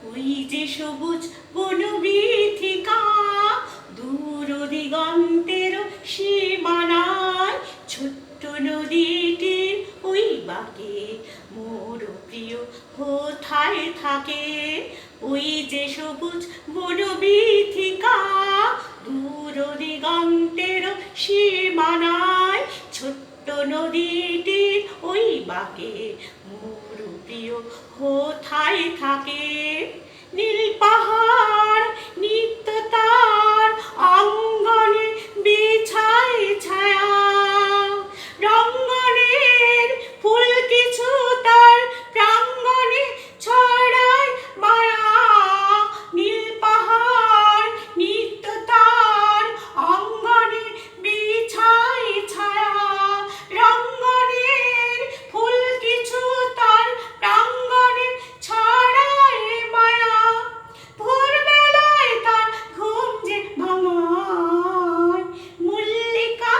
ওই যে সবুজ বনবীথিকা, দূর দিগন্তের সীমানায় ছোট্ট নদীটির ওই বাঁকে মোর প্রিয় কোথায় থাকে। ওই যে সবুজ বনবীথিকা, দূর দিগন্তের সীমানায় ছোট্ট নদীটির ওই বাঁকে মোর প্রিয় কোথায় থাকে। নীল পাহাড় নিত্য তার অঙ্গনে বিছায় ছায়া, রঙ্গনের ফুল কিছু তার প্রাঙ্গণে ছড়ায় মায়া। নীল পাহাড় নিত্য তার অঙ্গনে বিছায় ছায়া, রঙ্গনের ফুল কিছু তার প্রাঙ্গণে ছড়ায় মায়া। ভোরবেলায় তার ঘুম যে ভাঙায় মল্লিকা,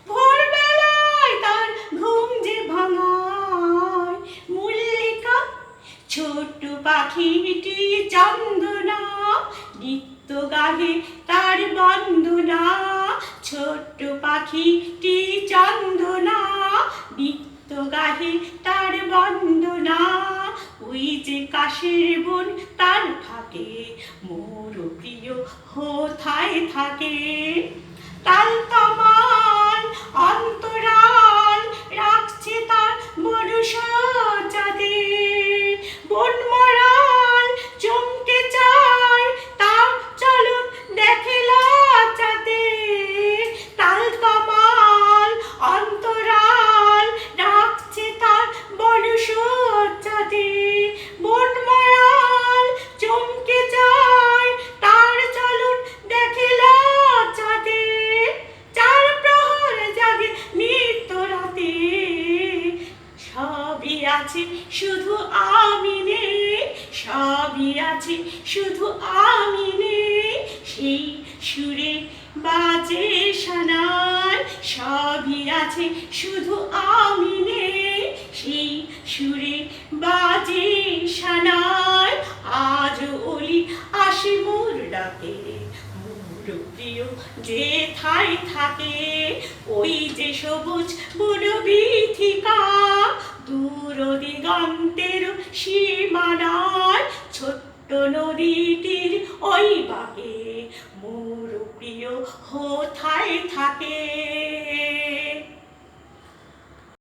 ভোরবেলায় তার ঘুম যে ভাঙায় মল্লিকা। ছোট্ট পাখিটি চন্দনা নিত্য গাহে তার বন্দনা, ছোট্ট পাখিটি চন্দনা নিত্য গাহে তার বন্দনা। ওই যে কাশের বন তার ফাঁকে মোর প্রিয় কোথায় থাকে। তাল কামান অন্তরাল রাখছে তার মনুষ্যজাতি, বনমরাল চমকে চায় তার চলন দেখে লজ্জাতে। তাল কামান অন্তরাল রাখছে তার মনুষ্যজাতি, বনমরাল চমকে যায় তার চলন দেখে লজ্জাতে। চার প্রহর জাগে নিত্য রাতে, সবই আছে শুধু আমি নেই, সবই আছে শুধু আমি নেই। সেই সুরে বাজে সানাই, সবই আছে শুধু আমি নেই, সেই সুরে বাজে সানাই। আজ ওলি আসে মোর ডাকে, মোর প্রিয় যেথায় থাকে। ওই যে সবুজ বনবীথিকা, দূর দিগন্তের সীমানায় ছোট্ট নদীটির ওই বাঁকে মোর প্রিয় কোথায় থাকে।